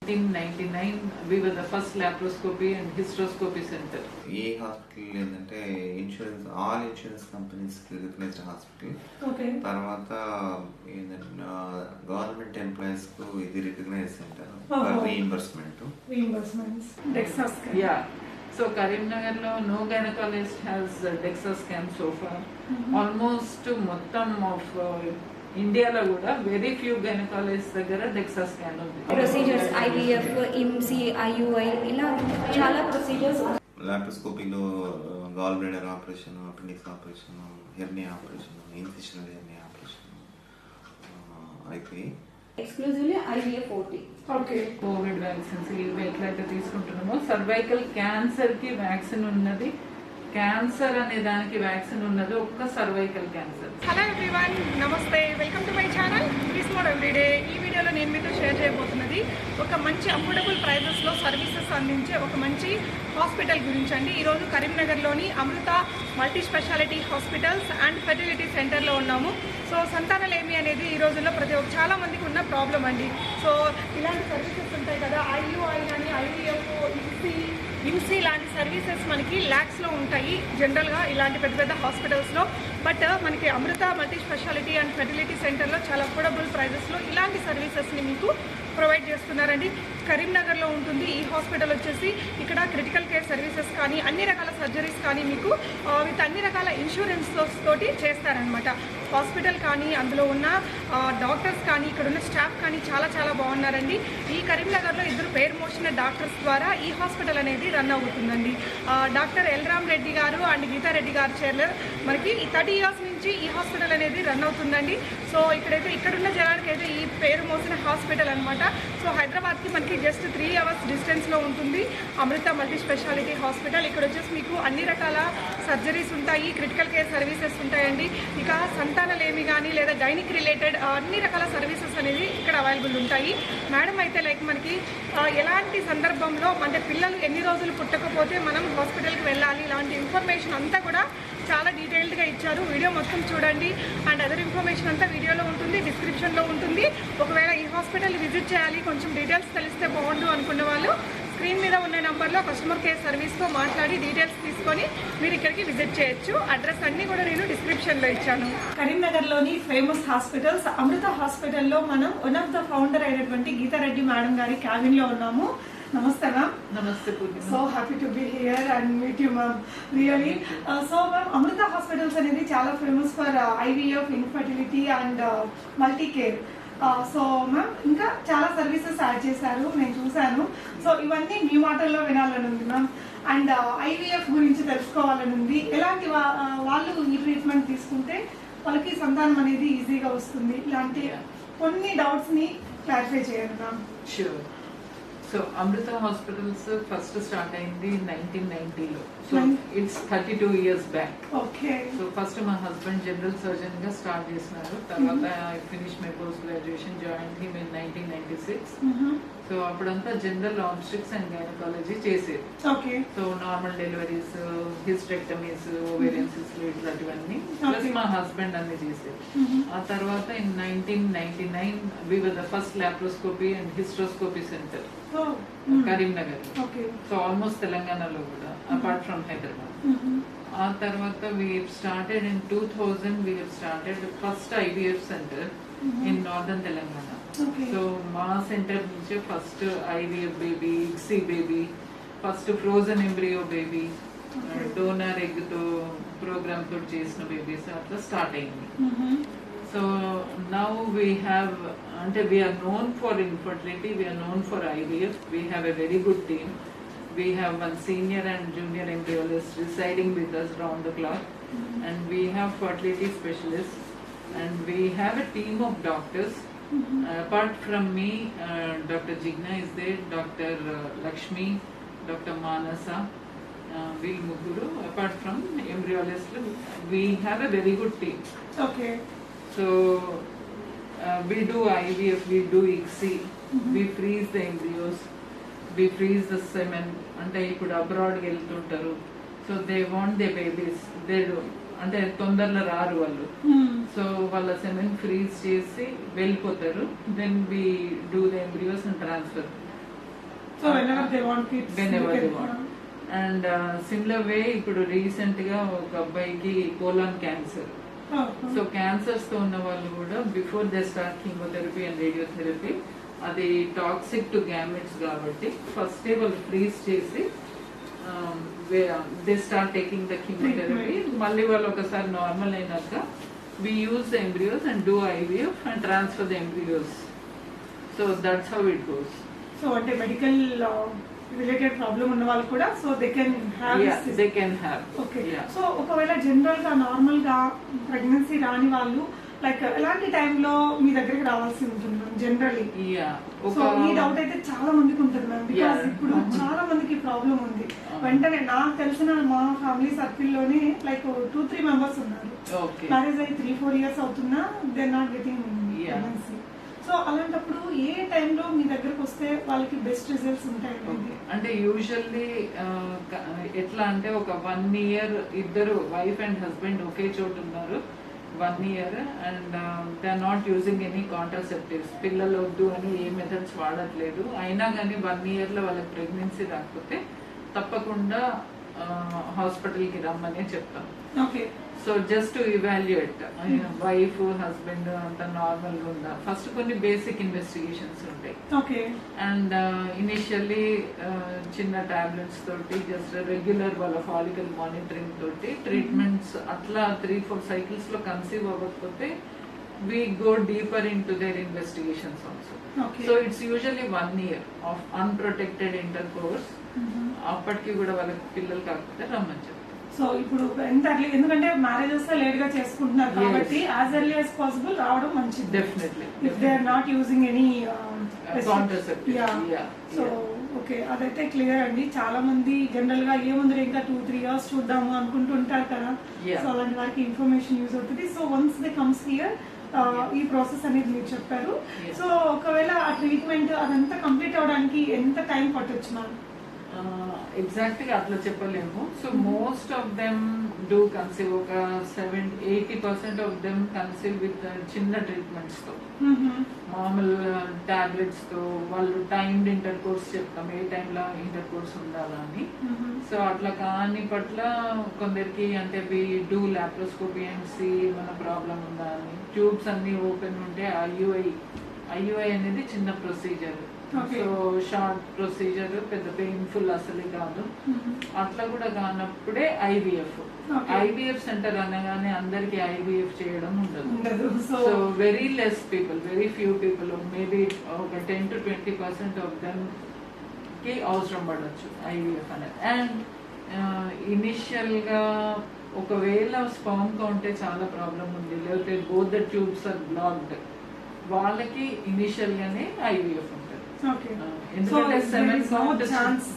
1999 we were the first laparoscopy and hysteroscopy center. ఈ hospital ఏంటంటే insurance all insurance companies recognized hospital. Okay. తర్వాత ఏంటంటే government employees కు ఇది recognise center reimbursements. DEXA scan. Yeah. So Karimnagar lo no gynecologist has DEXA scan so far. Almost మొత్తం of India లో కూడా very few gynaecologist దగ్గర DEXA scan ఉంది. Procedures IVF, IMC, IUI ఇలా చాలా ప్రొసీజర్స్. లాప్రోస్కోపీలో gall bladder operation, appendix operation, hernia operation, incisional hernia operation అయిపోయి exclusively IVF OT. Okay. COVID vaccines ఇవి ఎట్లయితే తీసుకుంటున్నామో సర్వైకల్ క్యాన్సర్ కి వ్యాక్సిన్ ఉన్నది, క్యాన్సర్ అనే దానికి వ్యాక్సిన్ ఉన్నది, ఒక్క సర్వైకల్ క్యాన్సర్. హలో ఎవ్రీవన్, నమస్తే, welcome to my channel peace mode everyday. ఈ వీడియోలో నేను మీతో షేర్ చేయబోతున్నది ఒక మంచి అఫోర్డబుల్ ప్రైజెస్లో సర్వీసెస్ అందించే ఒక మంచి హాస్పిటల్ గురించి అండి. ఈరోజు కరీంనగర్లోని Amrutha multi speciality hospitals and fertility సెంటర్లో ఉన్నాము. సో సంతానలేమి అనేది ఈ రోజుల్లో చాలా మందికి ఉన్న ప్రాబ్లం అండి. సో ఇలాంటి సర్వీసెస్ ఉంటాయి కదా, IUI కానీ IVF, IMC లాంటి సర్వీసెస్ మనకి ల్యాక్స్లో ఉంటాయి జనరల్గా ఇలాంటి పెద్ద పెద్ద హాస్పిటల్స్లో. బట్ మనకి అమృత మల్టీ స్పెషాలిటీ అండ్ ఫెర్టిలిటీ సెంటర్లో చాలా అఫోర్డబుల్ ప్రైజెస్లో ఇలాంటి సర్వీసెస్ని మీకు ప్రొవైడ్ చేస్తున్నారండి. కరీంనగర్లో ఉంటుంది ఈ హాస్పిటల్ వచ్చేసి. ఇక్కడ క్రిటికల్ కేర్ సర్వీసెస్ కానీ అన్ని రకాల సర్జరీస్ కానీ మీకు విత్ అన్ని రకాల ఇన్సూరెన్స్ తోటి చేస్తారనమాట. హాస్పిటల్ కానీ అందులో ఉన్న డాక్టర్స్ కానీ ఇక్కడ ఉన్న స్టాఫ్ కానీ చాలా చాలా బాగున్నారండి. ఈ కరీంనగర్లో ఇద్దరు పేరు మోసిన డాక్టర్స్ ద్వారా ఈ హాస్పిటల్ అనేది రన్ అవుతుందండి. డాక్టర్ ఎల్రామ్ రెడ్డి గారు అండ్ గీతారెడ్డి గారు చైర్లో మనకి 30 years నుంచి ఈ హాస్పిటల్ అనేది రన్ అవుతుందండి. సో ఇక్కడున్న జనానికి అయితే ఈ పేరు మోసిన హాస్పిటల్ అనమాట. సో హైదరాబాద్కి మనకి జస్ట్ 3 hours డిస్టెన్స్లో ఉంటుంది అమృత మల్టీ స్పెషాలిటీ హాస్పిటల్. ఇక్కడ వచ్చేసి మీకు అన్ని రకాల సర్జరీస్ ఉంటాయి, క్రిటికల్ కేర్ సర్వీసెస్ ఉంటాయండి. ఇక సంతానలేమి కానీ లేదా గైనిక్ రిలేటెడ్ అన్ని రకాల సర్వీసెస్ అనేది ఇక్కడ అవైలబుల్ ఉంటాయి. మేడం అయితే లైక్ మనకి ఎలాంటి సందర్భంలో అంటే పిల్లలు ఎన్ని రోజులు పుట్టకపోతే మనం హాస్పిటల్కి వెళ్ళాలి, ఇలాంటి ఇన్ఫర్మేషన్ అంతా కూడా చాలా డీటెయిల్డ్గా ఇచ్చారు. వీడియో మొత్తం చూడండి. అండ్ అదర్ ఇన్ఫర్మేషన్ అంతా వీడియోలో ఉంటుంది, డిస్క్రిప్షన్లో ఉంటుంది. ఒకవేళ ఈ హాస్పిటల్ విజిట్ చేయాలి, కొంచెం డీటెయిల్స్ తెలిస్తే బాగుండు అనుకున్న వాళ్ళు స్క్రీన్ మీద ఉన్న నెంబర్లో కస్టమర్ కేర్ సర్వీస్తో మాట్లాడి డీటెయిల్స్ తీసుకొని మీరు ఇక్కడికి విజిట్ చేయొచ్చు. అడ్రస్ అన్నీ కూడా నేను డిస్క్రిప్షన్లో ఇచ్చాను. కరీంనగర్లోని ఫేమస్ హాస్పిటల్స్ అమృత హాస్పిటల్లో మనం వన్ ఆఫ్ ద ఫౌండర్ అయినటువంటి గీతారెడ్డి మేడం గారి క్యాబిన్లో ఉన్నాము. నమస్తే మ్యామ్. నమస్తే. So happy to be here and meet you ma'am, really. So ma'am, Amrutha hospitals అనేది చాలా famous for IVF, infertility and multi care. So ma'am ఇంకా చాలా సర్వీసెస్ యాడ్ చేశారు, నేను చూశాను. సో ఇవన్నీ మీ మాటల్లో వినాలని ఉంది మ్యామ్. అండ్ IVF గురించి తెలుసుకోవాలని ఉంది. ఎలాంటి వాళ్ళు ఈ ట్రీట్మెంట్ తీసుకుంటే వాళ్ళకి సంతానం అనేది ఈజీగా వస్తుంది, ఇలాంటి కొన్ని డౌట్స్ని క్లారిఫై చేయండి ma'am. Sure. So Amrutha hospitals first start అయింది 1990లో. So it's 32 years back. Okay. So first మా హస్బెండ్ జనరల్ సర్జన్ గా స్టార్ట్ చేసినారు. తర్వాత I finish my post graduation, join him in 1996. So అప్పుడంతా జనరల్ ఆబ్స్ట్రిక్స్ అండ్ గైనకాలజీ చేసేది. Okay. So normal deliveries, hysterectomies, ovarian సిస్ట్లు ఇట్లాంటివన్నీ ప్లస్ మా husband అన్ని చేసేది. ఆ తర్వాత in 1999 we were the first laparoscopy and hysteroscopy center Karimnagar. So almost తెలంగాణలో కూడా అపార్ట్ ఫ్రమ్ హైదరాబాద్. ఆ తర్వాత we started in 2000 we have started the first IVF center in northern Telangana. So మా సెంటర్ నుంచి first IVF baby, ICSI baby, first frozen embryo baby, donor egg తో programme తో చేసిన babies అట్లా స్టార్ట్ అయింది. So now we have అంటే we are known for infertility, we are known for IVF. We have a very good team. We have one senior and junior embryologist residing with us round the clock, and we have fertility specialists, and we have a team of doctors. Apart from me, Dr. Jigna is there, Dr. Lakshmi, Dr. Manasa, Vil Muguru. Apart from embryologist, we have a very good team. Okay. So we do IVF, we do ICSI, we freeze the embryos, we freeze the semen. అంటే ఇప్పుడు అబ్రాడ్కి వెళ్తుంటారు, so they want they babies, they do అంటే తొందరలో రారు వాళ్ళు. So వాళ్ళ semen freeze చేసి వెళ్ళిపోతారు. Then we do the embryos and transfer. So whenever they want kids, Whenever they they can- want. And similar way ఇప్పుడు రీసెంట్ గా ఒక అబ్బాయికి కోలాన్ క్యాన్సర్. సో క్యాన్సర్స్ తో ఉన్న వాళ్ళు కూడా before they start chemotherapy and radiotherapy అది toxic to gametes కాబట్టి ఫస్ట్ వాళ్ళు ఫ్రీజ్ చేసి they start taking the chemotherapy. మళ్ళీ వాళ్ళు ఒకసారి నార్మల్ అయినాక we use the embryos and do IVF and transfer the embryos. So that's how it goes. So అంటే medical related problem ఉన్న వాళ్ళు కూడా so they can have Yeah, they can have. Okay. Yeah. So ఒకవేళ general గా normal గా pregnancy రాని వాళ్ళు like ఎలాంటి టైంలో మీ దగ్గరికి రావాల్సి ఉంటుంది మ్యామ్ జనరల్లీ? Yeah. సో ఈ డౌట్ అయితే చాలా మందికి ఉంటుంది మ్యామ్, బికాస్ Yeah. ఇప్పుడు చాలా మందికి ప్రాబ్లం ఉంది. వెంటనే నాకు తెలిసిన మా ఫ్యామిలీ సర్కిల్ లోనే లైక్ 2-3 మెంబర్స్ ఉన్నారు. Okay. మ్యారేజ్ అయ్యి 3-4 ఇయర్స్ అవుతున్నా they not getting Yeah. Pregnancy. So అలాంటప్పుడు ఏ టైంలో మీ దగ్గరకు వస్తే వాళ్ళకి బెస్ట్ రిజల్ట్స్ ఉంటాయి? Okay. అంటే యూజువల్లీ ఎట్లా అంటే ఒక 1 year ఇద్దరు వైఫ్ అండ్ హస్బెండ్ ఒకే చోటు ఉన్నారు 1 year and they are not using any contraceptives, పిల్లలు వద్దు అని ఏ మెథడ్స్ వాడట్లేదు, అయినా కానీ 1 year లో వాళ్ళకి ప్రెగ్నెన్సీ రాకపోతే తప్పకుండా హాస్పిటల్కి రమ్మనే చెప్తాం. Okay. So just to evaluate wife husband అంతా నార్మల్ గా ఉందా, ఫస్ట్ కొన్ని బేసిక్ ఇన్వెస్టిగేషన్స్ ఉంటాయి. ఓకే. అండ్ ఇనిషియల్లీ చిన్న టాబ్లెట్స్ తోటి జస్ట్ రెగ్యులర్ వాళ్ళ ఫాలికల్ మానిటరింగ్ తోటి ట్రీట్మెంట్స్ అట్లా 3-4 cycles లో కన్సీవ్ అవ్వకపోతే we go deeper into their investigations also. Okay. So it's usually 1 year of unprotected intercourse. అప్పటికి కూడా వాళ్ళకి పిల్లలు కాకపోతే రమ్మని చెప్తాం. సో ఇప్పుడు ఎంత early- ఎందుకంటే మ్యారేజెస్ లేట్ గా చేసుకుంటున్నారు Yes. కాబట్టి యాజ్ ఎర్లీ యాజ్ పాసిబుల్ రావడం మంచిది. Definitely. If they are not using any Contraceptives. Yeah. So okay, అదైతే క్లియర్ అండి. చాలా మంది జనరల్ గా ఏముంది ఇంకా 2-3 years చూద్దాము అనుకుంటుంటారు కదా. Yeah. సో అలాంటి వారికి ఇన్ఫర్మేషన్ యూజ్ అవుతుంది. So once they comes here ఈ ప్రాసెస్ అనేది మీరు చెప్పారు. Yes. సో ఒకవేళ ఆ ట్రీట్మెంట్ అదంతా కంప్లీట్ అవడానికి ఎంత టైం పట్టొచ్చు మ్యామ్? ఎగ్జాక్ట్ గా అట్లా చెప్పలేము. So most of them do conceive, ఒక 70-80% ఆఫ్ దెమ్ కన్సీవ్ విత్ చిన్న ట్రీట్మెంట్స్ తో, మామూలు టాబ్లెట్స్ తో. వాళ్ళు టైమ్డ్ ఇంటర్ కోర్స్ చెప్తాం, ఏ టైంలో ఇంటర్ కోర్స్ ఉండాలా అని. సో అట్లా కాని పట్ల కొందరికి అంటే we do laparoscopy and see మన ప్రాబ్లం ఉందా అని. ట్యూబ్స్ అన్ని ఓపెన్ ఉంటే ఐయుఐ అనేది చిన్న procedure. Okay. So short procedure, పెద్ద పెయిన్ఫుల్ అసలే కాదు. అట్లా కూడా కానప్పుడే ఐవీఎఫ్. Okay. ఐవీఎఫ్ సెంటర్ అనగానే అందరికి ఐవీఎఫ్ చేయడం ఉండదు. ఉండదు. So very less people, very few people, maybe ఒక 10-20% ఆఫ్ దెమ్ కి అవసరం పడవచ్చు ఐవీఎఫ్ అనేది. అండ్ ఇనిషియల్ గా ఒకవేళ స్పర్మ్ కౌంటే చాలా ప్రాబ్లం ఉంది, లేకపోతే both the tubes are blocked, వాళ్ళకి ఇనిషియల్ గానే ఐవీఎఫ్ ఉంటుంది. ఓకే. ఎందుకంటే So, there is no chance.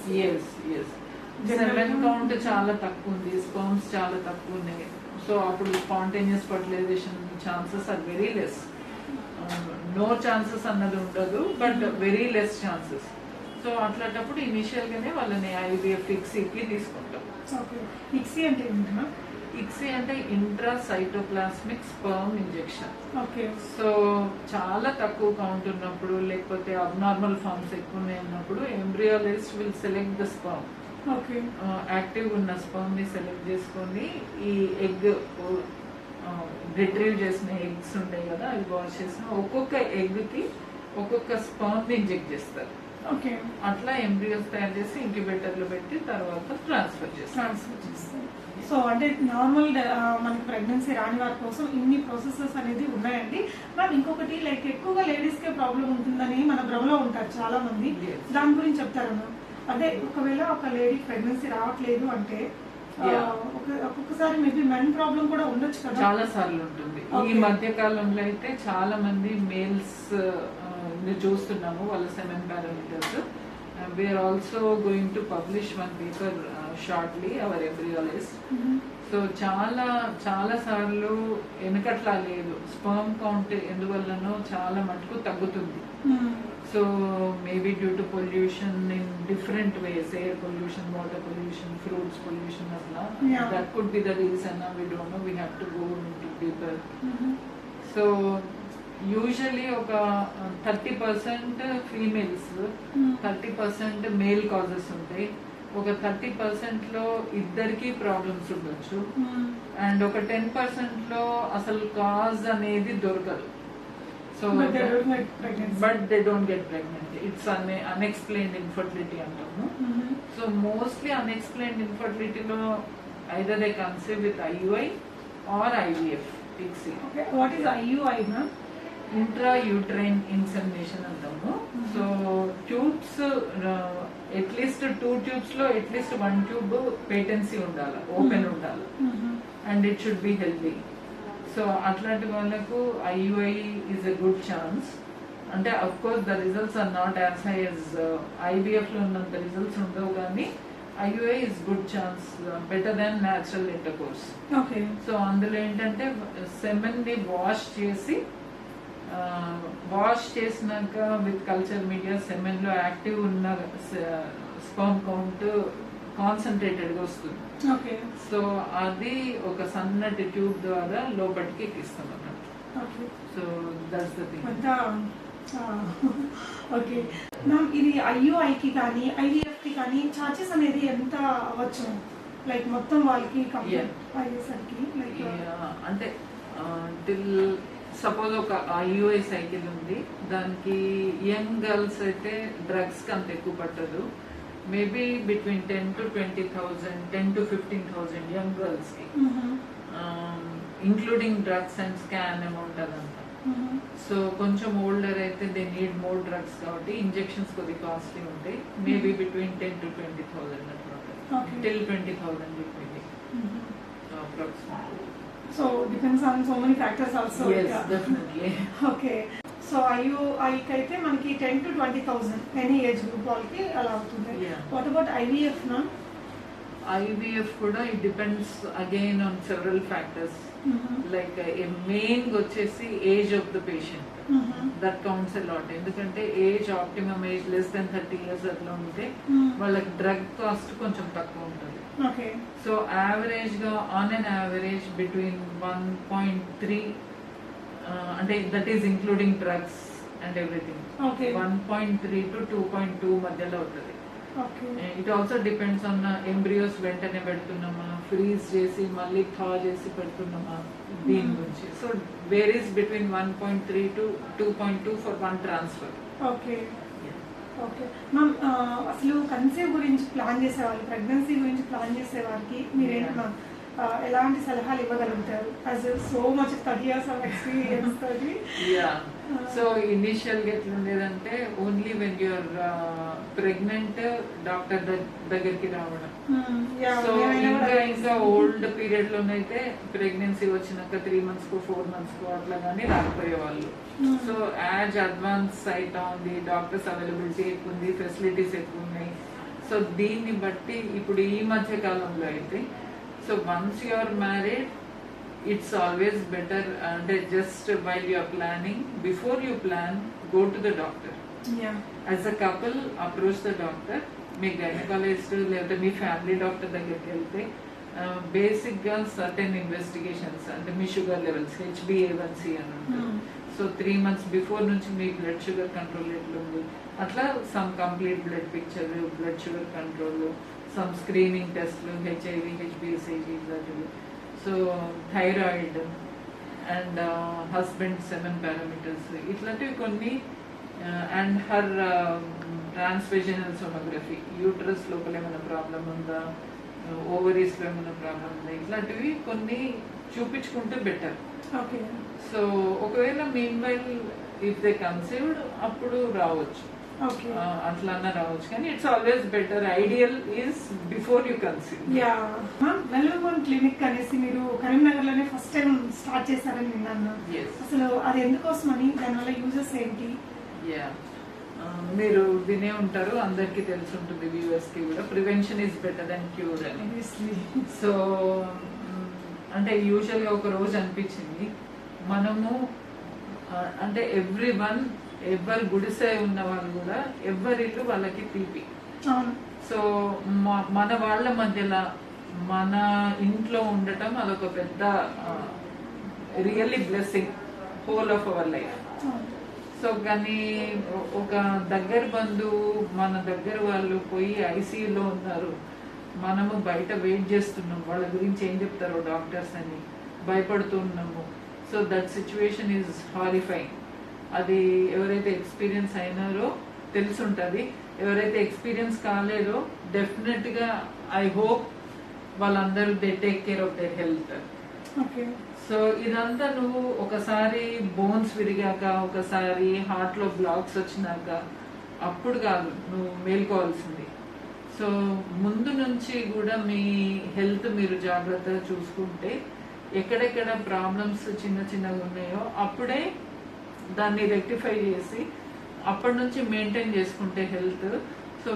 Semen count చాలా తక్కువ ఉంది, స్పర్మ్స్ చాలా తక్కువ ఉన్నాయి. సో అప్పుడు spontaneous fertilization chances are very less. No chances అన్నది ఉండదు, but very less chances. So అట్లాంటప్పుడు ఇనిషియల్ గానే వాళ్ళని ఐవీఎఫ్ ఇక్సీకి తీసుకుంటాం. ఓకే. ఇక్సీ అంటే ఏంటన్నా? ఇక్సీ అంటే intracytoplasmic sperm injection. Okay. So చాలా తక్కువ కౌంట్ ఉన్నప్పుడు, లేకపోతే అబ్నార్మల్ ఫార్మ్స్ ఎక్కువ ఉన్నప్పుడు embryologist will select the sperm. Okay. Active ఉన్న స్పర్మ్ ని సెలెక్ట్ చేసుకొని ఈ ఎగ్ రిట్రీవ్ చేసిన ఎగ్స్ ఉంటాయి కదా, అవి వాష్ చేసిన ఒక్కొక్క ఎగ్ కి ఒక్కొక్క స్పర్మ్ ని ఇంజెక్ట్ చేస్తారు. ఓకే. అట్లా ఎంబ్రియోస్ తయారు చేసి ఇంక్యుబేటర్ లో పెట్టి తర్వాత ట్రాన్స్ఫర్ చేస్తారు. ట్రాన్స్ఫర్ చేస్తారు. సో అంటే నార్మల్ మనకి ప్రెగ్నెన్సీ రాని వారి కోసం ఇన్ని ప్రాసెసెస్ అనేది ఉన్నాయండి. మ్యామ్ ఇంకొకటి లైక్ ఎక్కువగా లేడీస్ కే ప్రాబ్లం ఉంటుందని మన భ్రమలో ఉంటారు చాలా మంది. Yes. దాని గురించి చెప్తారా మ్యామ్? అదే ఒకవేళ ఒక లేడీ ప్రెగ్నెన్సీ రావట్లేదు అంటే ఒక్కొక్కసారి మేబీ మెన్ ప్రాబ్లం కూడా ఉండొచ్చు కదా. చాలా సార్లు ఉంటుంది. ఈ Okay. మధ్య కాలంలో అయితే చాలా మంది మేల్స్ చూస్తున్నాము, వాళ్ళ semen parameters. We are also going to publish one paper shortly, our embryologist. So చాలా సార్లు వెనకట్లా లేదు, స్పర్మ్ కౌంట్ ఎందువల్లనో చాలా మటుకు తగ్గుతుంది. So maybe due to pollution in different ways, air pollution, water pollution, fruits pollution, అట్లా. Yeah. That could be the reason. We don't know, we have to go into deeper. So usually ఒక 30% females, 30% male causes ఉంటాయి. ఒక 30% లో ఇద్దరికి problems ఉండొచ్చు, and ఒక 10% లో అసలు కాజ్ అనేది దొరకదు. So but they don't get pregnant. It's unexplained infertility అంటాము. సో మోస్ట్లీ అన్ఎక్స్ప్లెయిన్డ్ ఇన్ఫర్టిలిటీలో either they conceive with IUI or IVF. What is IUI ma'am? Intra uterine insemination అంటాము. సో ట్యూబ్స్ అట్లీస్ట్ 2 ట్యూబ్స్ లో at least 1 tube patency ఉండాలి, open ఉండాలి, and it should be healthy. So అట్లాంటి వాళ్ళకు IUI is a good chance. అంటే of course the results are not as high as IVF లో ఉన్నంత results ఉండవు, కానీ IUI is good chance, better than natural intercourse. So అందులో ఏంటంటే semen ని వాష్ చేసినాక విత్ కల్చర్ మీడియా సెమెన్ లో యాక్టివ్ ఉన్న స్పర్మ్ కౌంట్ కాన్సన్ట్రేటెడ్ గా వస్తుంది. సో అది ఒక సన్నటి ట్యూబ్ ద్వారా లోపలికి ఎక్కిస్తాం అన్నట్టు. So that's the thing. Okay ma'am, ఇది IUI కి కానీ IVF కి కానీ చార్జెస్ అనేది ఎంత అవ్వచ్చు? లైక్ మొత్తం వాళ్ళకి అయ్యేసరికి లైక్ అంటే టిల్ సపోజ్ ఒక IUI సైకిల్ ఉంది, దానికి యంగ్ గర్ల్స్ అయితే డ్రగ్స్ కి అంత ఎక్కువ పట్టదు. Maybe between 10 to 20,000, 10 to 15,000 young girls కి, including drugs and scan amount అదంతా. సో కొంచెం ఓల్డర్ అయితే దే నీడ్ మోర్ డ్రగ్స్ కాబట్టి ఇంజెక్షన్స్ కొద్దిగా కాస్ట్లీ ఉంటాయి. మేబీ బిట్వీన్ 10 to 20,000 అట్లా, till 20,000 between approximately. So depends on so many factors also. Yes, definitely. Okay. So IUI కి అయితే మనకి 10 to 20,000 ఎనీ ఏజ్ గ్రూప్ వాళ్ళకి అలా అవుతుంది. వాట్ అబౌట్ IVF నా? IVF కూడా it depends again on several factors. Like main వచ్చేసి age of the patient, that counts a lot. ఎందుకంటే age optimum age less than 30 years అట్లా ఉంటే వాళ్ళకి డ్రగ్ కాస్ట్ కొంచెం తక్కువ ఉంటుంది. సో యావరేజ్ గా ఆన్ అన్ యావరేజ్ బిట్వీన్ 1.3, అంటే that is including drugs and everything, 1.3 to 2.2 మధ్యలో అవుతుంది. It also depends on embryos వెంటనే పెడుతున్నామా, ఫ్రీజ్ చేసి మళ్ళీ థా చేసి పెడుతున్నామా, దీని గురించి. So varies between 1.3 to 2.2 for one transfer. Okay ma'am, అసలు కన్సీవ్ గురించి ప్లాన్ చేసేవాళ్ళు, ప్రెగ్నెన్సీ గురించి ప్లాన్ చేసే వారికి మీరేంటి మ్యామ్ ఎలాంటి సలహాలు ఇవ్వగలుగుతారు? So much 30 years of experience తోటి. సో ఇనిషియల్ గా ఎట్లుండేదంటే only when you're pregnant doctor దగ్గరికి రావడం. సో ఇంకా ఓల్డ్ పీరియడ్ లోనైతే ప్రెగ్నెన్సీ వచ్చినాక 3 months కో 4 months కో అట్లా గానీ రాకపోయేవాళ్ళు. సో యాజ్ అడ్వాన్స్ అయితా ఉంది, డాక్టర్స్ అవైలబిలిటీ ఎక్కువ ఉంది, ఫెసిలిటీస్ ఎక్కువ ఉన్నాయి. సో దీన్ని బట్టి ఇప్పుడు ఈ మధ్య కాలంలో అయితే, so once you are married, it's always better, and just while you are planning, before you plan, go to the doctor. As a couple, approach the doctor. Me gynaecologist లేదా మీ ఫ్యామిలీ డాక్టర్ దగ్గరికి వెళ్తే basic గా certain investigations, అంటే మీ sugar levels HbA1c అని ఉంటుంది. So 3 months before నుంచి మీ blood sugar control ఎట్లుంది, అట్లా some complete blood picture, blood sugar control, some screening టెస్ట్లు, HIV, HbA1c ఇట్లాంటివి. So thyroid and husband semen parameters ఇట్లాంటివి కొన్ని, and her transvaginal sonography, uterus లోపల ఏమైనా ప్రాబ్లం ఉందా, ఓవరీస్ లో ఏమైనా ప్రాబ్లం ఉందా, ఇట్లాంటివి కొన్ని చూపించుకుంటే బెటర్. సో ఒకవేళ meanwhile if they conceived అప్పుడు రావచ్చు, అట్లన్నా రావచ్చు, కానీ it's always better. Ideal is before you conceive. Well woman clinic అనేసి మీరు కరీంనగర్ లోనే ఫస్ట్ టైం స్టార్ట్ చేశారని విన్నాను. అసలు అది ఎందుకోసమని, దానివల్ల యూజెస్ ఏంటి? మీరు వినే ఉంటారు, అందరికి తెలిసి ఉంటుంది, వ్యూవర్స్ కి కూడా, prevention is better then cure అని. సో అంటే యూజువల్ గా ఒక రోజు అనిపించింది, మనము అంటే ఎవరు గుడిసె ఉన్న వాళ్ళు కూడా ఎవరి ఇల్లు వాళ్ళకి తీపి. సో మన వాళ్ళ మధ్యలో మన ఇంట్లో ఉండటం అదొక పెద్ద really blessing whole of our life. So కానీ ఒక దగ్గర బంధువు మన దగ్గర వాళ్ళు పోయి ఐసీయూలో ఉన్నారు, మనము బయట వెయిట్ చేస్తున్నాం, వాళ్ళ గురించి ఏం చెప్తారో డాక్టర్స్ అని భయపడుతున్నాము. So that situation is horrifying. అది ఎవరైతే ఎక్స్పీరియన్స్ అయినారో తెలుసుంటుంది, ఎవరైతే ఎక్స్పీరియన్స్ కాలేదో డెఫినెట్గా ఐ హోప్ వాళ్ళందరూ they take care of their health. So ఇదంతా నువ్వు ఒకసారి బోన్స్ విరిగాక, ఒకసారి హార్ట్ లో బ్లాక్స్ వచ్చినాక అప్పుడు కాదు నువ్వు మేల్కోవాల్సింది. సో ముందు నుంచి కూడా మీ హెల్త్ మీరు జాగ్రత్తగా చూసుకుంటే ఎక్కడెక్కడ ప్రాబ్లమ్స్ చిన్న చిన్నగా ఉన్నాయో అప్పుడే దాన్ని రెక్టిఫై చేసి అప్పటి నుంచి మెయింటైన్ చేసుకుంటే హెల్త్. సో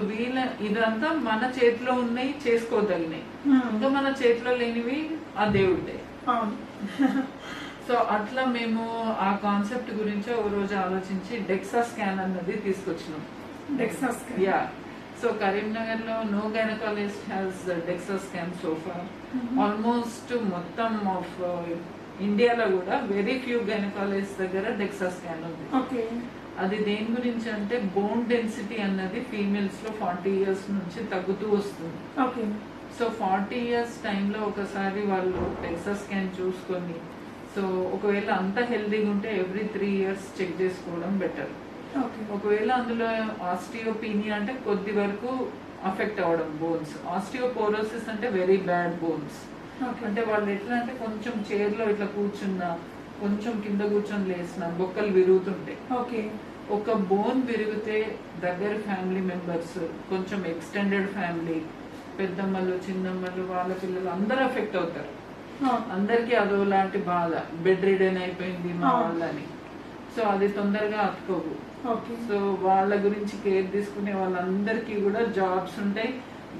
ఇదంతా మన చేతిలో ఉన్నాయి, చేసుకోగలిగినాయి. ఇంకా మన చేతిలో లేనివి ఆ దేవుడే. సో అట్లా మేము ఆ కాన్సెప్ట్ గురించి ఒక రోజు ఆలోచించి డెక్సా స్కాన్ అన్నది తీసుకొచ్చినాం. యా, సో కరీంనగర్ లో no gynaecologist has DEXA scan so far. Almost మొత్తం ఆఫ్ ఇండియాలో కూడా వెరీ ఫ్యూ గైనకాలజిస్ట్ దగ్గర డెక్సా స్కాన్ ఉంది. అది దేని గురించి అంటే బోన్ డెన్సిటీ అన్నది ఫీమేల్స్ లో 40 years నుంచి తగ్గుతూ వస్తుంది. సో 40 years టైంలో ఒకసారి వాళ్ళు డెక్సా స్కాన్ చూసుకొని, సో ఒకవేళ అంత హెల్దీగా ఉంటే ఎవ్రీ 3 years చెక్ చేసుకోవడం బెటర్. ఒకవేళ అందులో ఆస్టియోపీనియా అంటే కొద్ది వరకు అఫెక్ట్ అవ్వడం బోన్స్, ఆస్టియోపోరోసిస్ అంటే వెరీ బ్యాడ్ బోన్స్. అంటే వాళ్ళు ఎట్లా అంటే కొంచెం చైర్లో ఇట్లా కూర్చున్నా, కొంచెం కింద కూర్చొని లేసిన బొక్కలు విరుగుతుంటాయి. ఒక బోన్ విరిగితే దగ్గర ఫ్యామిలీ మెంబర్స్, కొంచెం ఎక్స్టెండెడ్ ఫ్యామిలీ, పెద్దమ్మలు చిన్నమ్మలు వాళ్ళ పిల్లలు అందరూ అఫెక్ట్ అవుతారు. అందరికి అదో లాంటి బాధ, బెడ్ రిడెన్ అయిపోయింది మా వాళ్ళని. సో అది తొందరగా అతుకోవు. సో వాళ్ళ గురించి కేర్ తీసుకునే వాళ్ళందరికీ కూడా జాబ్స్ ఉంటాయి,